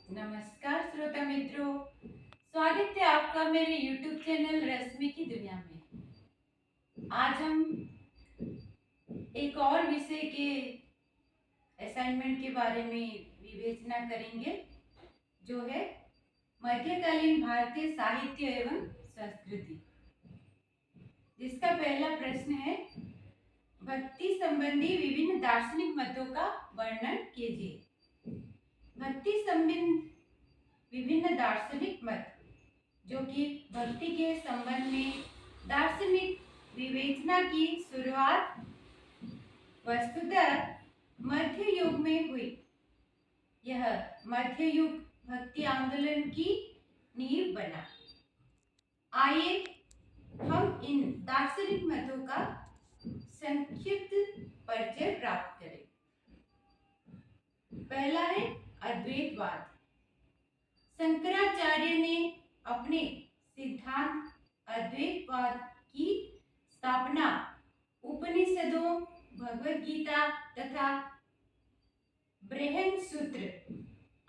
नमस्कार श्रोता मित्रों, स्वागत है आपका मेरे YouTube चैनल रश्मि की दुनिया में। आज हम एक और विषय के असाइनमेंट के बारे में विवेचना करेंगे, जो है मध्यकालीन भारतीय साहित्य एवं संस्कृति। जिसका पहला प्रश्न है, भक्ति संबंधी विभिन्न दार्शनिक मतों का वर्णन कीजिए। भक्ति संबंधी विभिन्न दार्शनिक मत, जो कि भक्ति के संबंध में दार्शनिक विवेचना की शुरुआत वस्तुतः मध्य युग में हुई। यह मध्य युग भक्ति आंदोलन की नींव बना। आइए हम इन दार्शनिक मतों का संक्षिप्त परिचय प्राप्त करें। पहला है अद्वैतवाद। शंकराचार्य ने अपने सिद्धांत अद्वैतवाद की स्थापना उपनिषदों, भगवद गीता तथा बृहन सूत्र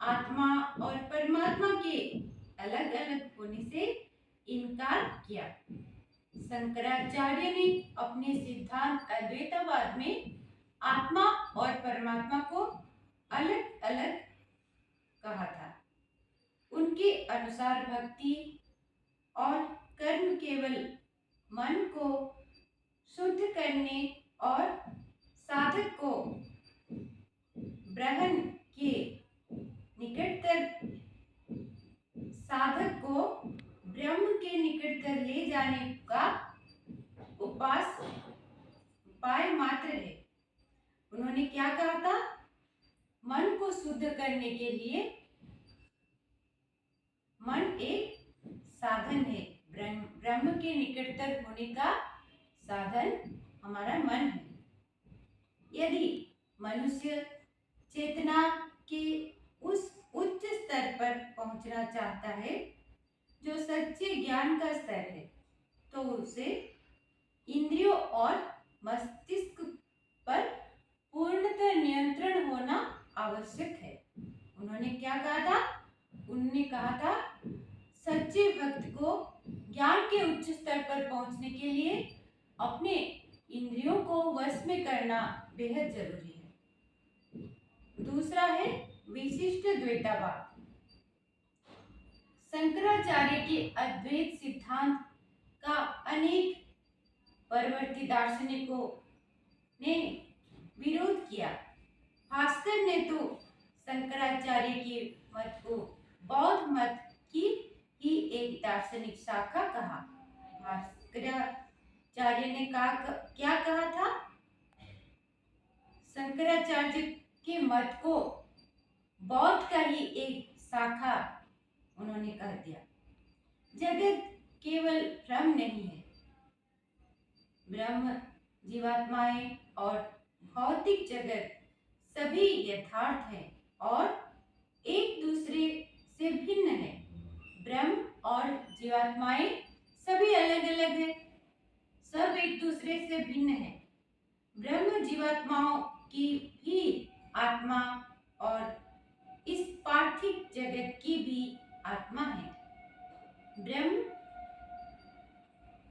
आत्मा और परमात्मा के अलग अलग होने से इनकार किया। शंकराचार्य ने अपने सिद्धांत अद्वैतवाद में आत्मा और परमात्मा को अलग अलग कहा था। उनके अनुसार भक्ति और कर्म केवल मन को शुद्ध करने और साधक को ब्रह्म के निकटतर ले जाने का उपाय मात्र है। उन्होंने क्या कहा था? मन को शुद्ध करने के लिए मन एक साधन है। ब्रह्म के निकटतर होने का साधन हमारा मन है। यदि मनुष्य चेतना के उस उच्च स्तर पर पहुंचना चाहता है जो सच्चे ज्ञान का स्तर है, तो उसे इंद्रियों और मस्तिष्क पर पूर्णतः नियंत्रण होना आवश्यक है। उन्होंने क्या कहा था? उन्होंने कहा था, सच्चे भक्त को ज्ञान के उच्च स्तर पर पहुंचने के लिए अपने इंद्रियों को वश में करना बेहद जरूरी है। दूसरा है विशिष्ट द्वैतवाद। शंकराचार्य के अद्वैत सिद्धांत का अनेक परवर्ती दार्शनिकों ने विरोध किया। भास्कर ने तो शंकराचार्य के मत को बौद्ध मत की ही एक दार्शनिक शाखा कहा। भास्कराचार्य ने क्या कहा था? शंकराचार्य के मत को बौद्ध का ही एक शाखा उन्होंने कह दिया। जगत केवल भ्रम नहीं है। ब्रह्म, जीवात्माएं और भौतिक जगत सभी यथार्थ है और एक दूसरे से भिन्न है। ब्रह्म और जीवात्माएं सभी अलग अलग है, सब एक दूसरे से भिन्न है। ब्रह्म जीवात्माओं की भी आत्मा और इस पार्थिव जगत की भी आत्मा है। ब्रह्म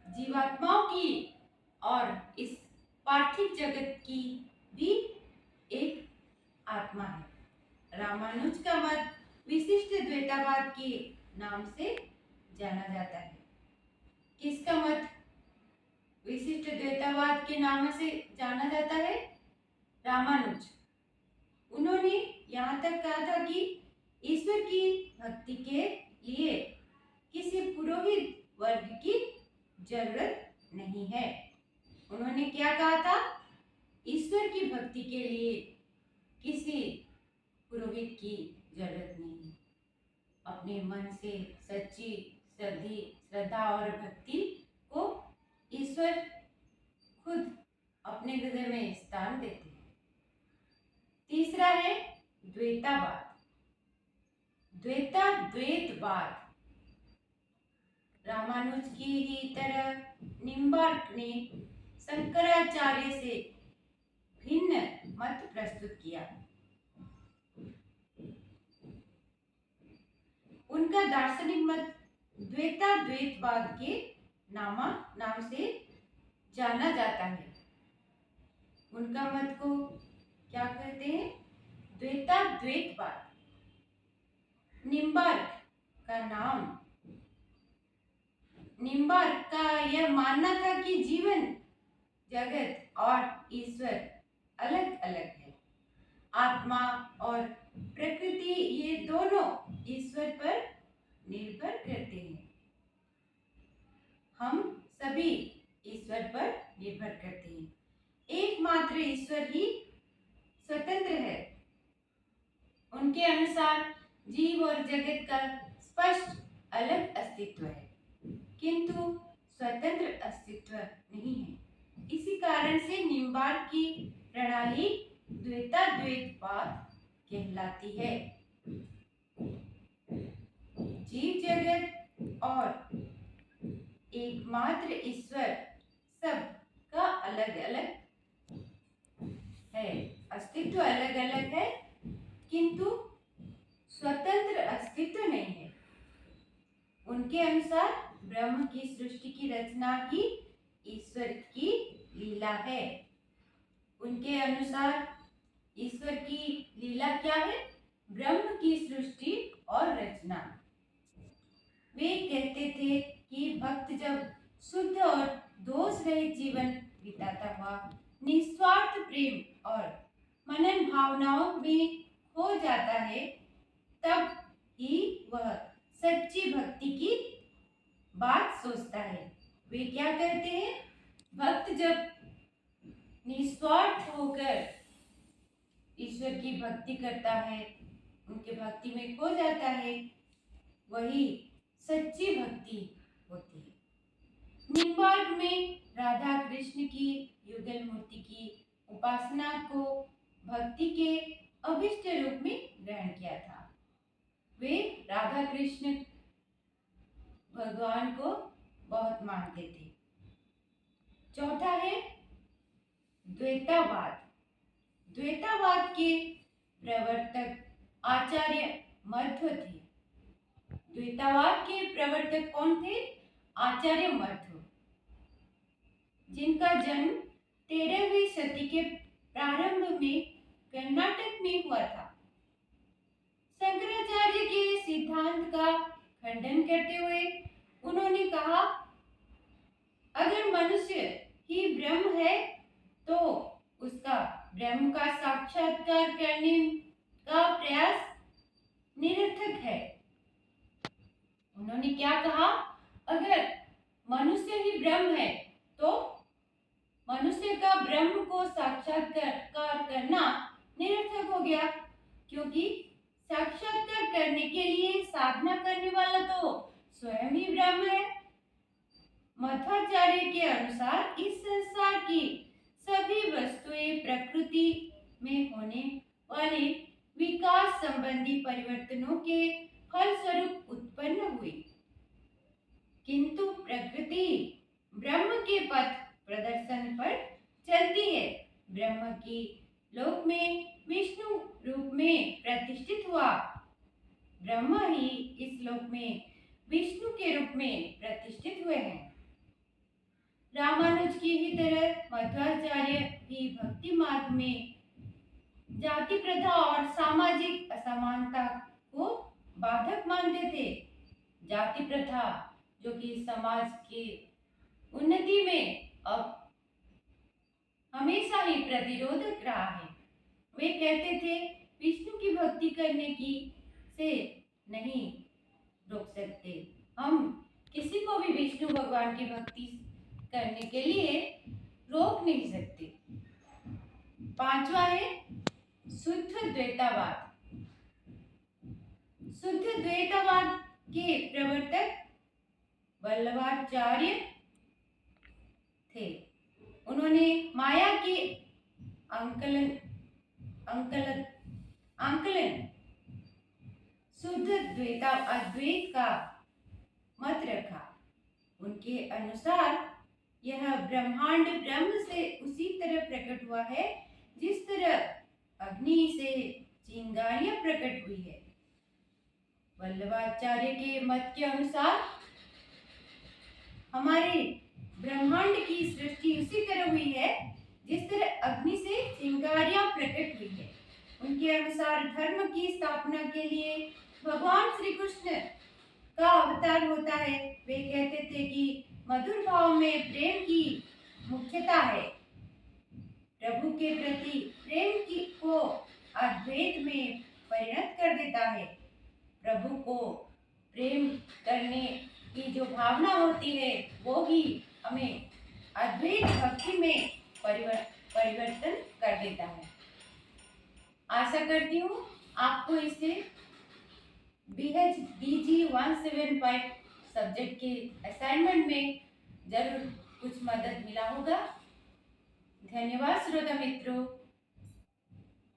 जीवात्माओं की और इस पार्थिव जगत की भी एक आत्मा है। रामानुज का मत विशिष्ट द्वैतवाद के नाम से जाना जाता है। किसका मत विशिष्ट द्वैतवाद के नाम से जाना जाता है? रामानुज। उन्होंने यहाँ तक कहा था कि ईश्वर की भक्ति के लिए किसी पुरोहित वर्ग की जरूरत नहीं है। उन्होंने क्या कहा था? ईश्वर की भक्ति के लिए किसी पुरोहित की जरूरत नहीं। अपने मन से सच्ची श्रद्धा और भक्ति को ईश्वर खुद अपने हृदय में स्थान देते हैं। तीसरा है द्वैतवाद। द्वैतवाद रामानुज की ही तरह निम्बार्क ने शंकराचार्य से भिन्न मत प्रस्तुत किया। उनका दार्शनिक मत द्वैताद्वैतवाद के नाम से जाना जाता है। उनका मत को क्या कहते हैं? द्वैताद्वैतवाद। निम्बार्क का यह मानना था कि जीवन, जगत और ईश्वर अलग अलग है। आत्मा और प्रकृति ये दोनों ईश्वर पर निर्भर करते हैं। हम सभी ईश्वर पर निर्भर करते हैं। एकमात्र ईश्वर ही स्वतंत्र है। उनके अनुसार जीव और जगत का स्पष्ट अलग अस्तित्व है, किंतु स्वतंत्र अस्तित्व नहीं है। इसी कारण से निम्बार्क की प्रणाली द्वैताद्वैतवाद कहलाती है। जीव जगत और एकमात्र ईश्वर सब का अलग अलग है, अस्तित्व अलग अलग है, किंतु स्वतंत्र अस्तित्व नहीं है। उनके अनुसार ब्रह्म की सृष्टि की रचना ही ईश्वर की लीला है। उनके अनुसार ईश्वर की लीला क्या है? ब्रह्म की सृष्टि और रचना। वे कहते थे कि भक्त जब शुद्ध और दोष रहित जीवन बिताता हुआ निस्वार्थ प्रेम और मनन भावनाओं में खो जाता है, तब ही वह सच्ची भक्ति की बात सोचता है। वे क्या कहते हैं? भक्त जब निस्वार्थ होकर ईश्वर की भक्ति करता है, उनके भक्ति में खो जाता है, वही सच्ची भक्ति होती है। निम्बार्क में राधा कृष्ण की युगल मूर्ति की उपासना को भक्ति के अभिष्ट रूप में ग्रहण किया था। वे राधा कृष्ण भगवान को बहुत मानते थे। चौथा है द्वैतावाद। द्वैतावाद के प्रवर्तक आचार्य मध्व थे। द्वैतावाद के प्रवर्तक कौन थे? आचार्य मध्व, जिनका जन्म 13वीं सदी के प्रारंभ में कर्नाटक में हुआ था। शंकराचार्य के सिद्धांत का खंडन करते हुए उन्होंने कहा, अगर मनुष्य ही ब्रह्म है तो उसका ब्रह्म का साक्षात्कार करने का प्रयास निरर्थक है। उन्होंने क्या कहा? अगर मनुष्य ही ब्रह्म है तो मनुष्य का ब्रह्म को साक्षात्कार करना निरर्थक हो गया, क्योंकि साक्षात्कार करने के लिए साधना करने वाला तो स्वयं ही ब्रह्म है। मध्वाचार्य के अनुसार इस संसार की सभी वस्तुएं प्रकृति में होने वाले विकास संबंधी परिवर्तनों के फलस्वरूप उत्पन्न हुई, किंतु प्रकृति ब्रह्म के पथ प्रदर्शन पर चलती है। ब्रह्म की लोक में विष्णु रूप में प्रतिष्ठित हुआ, ब्रह्म ही इस लोक में विष्णु के रूप में प्रतिष्ठित हुए हैं। रामानुज की ही तरह मध्वाचार्य भी भक्ति मार्ग में जाति प्रथा और सामाजिक असमानता को बाधक मानते थे। जाति प्रथा जो कि समाज की उन्नति में अब हमेशा ही प्रतिरोधक रहा है। वे कहते थे विष्णु की भक्ति करने की से नहीं रोक सकते, हम किसी को भी विष्णु भगवान की भक्ति करने के लिए रोक नहीं सकते। पांचवा है शुद्ध द्वैतावाद। शुद्ध द्वैतावाद के प्रवर्तक वल्लभाचार्य थे। उन्होंने माया के आंकलन शुद्ध अद्वैत का मत रखा। उनके अनुसार यह ब्रह्मांड ब्रह्म से उसी तरह प्रकट हुआ है जिस तरह अग्नि से चिंगारियां प्रकट हुई है। वल्लभाचार्य के मत के अनुसार हमारे ब्रह्मांड की सृष्टि उसी तरह हुई है जिस तरह अग्नि से चिंगारियां प्रकट हुई है। उनके अनुसार धर्म की स्थापना के लिए भगवान श्री कृष्ण का अवतार होता है। वे कहते थे कि मधुर भाव में प्रेम की मुख्यता है। प्रभु के प्रति प्रेम की को अद्वैत में परिणत कर देता है। प्रभु को प्रेम करने की जो भावना होती है वो ही हमें अद्वैत भक्ति में परिवर्तन कर देता है। आशा करती हूँ आपको इससे BHDG 175 सब्जेक्ट के असाइनमेंट में जरूर कुछ मदद मिला होगा। धन्यवाद श्रोता मित्रों।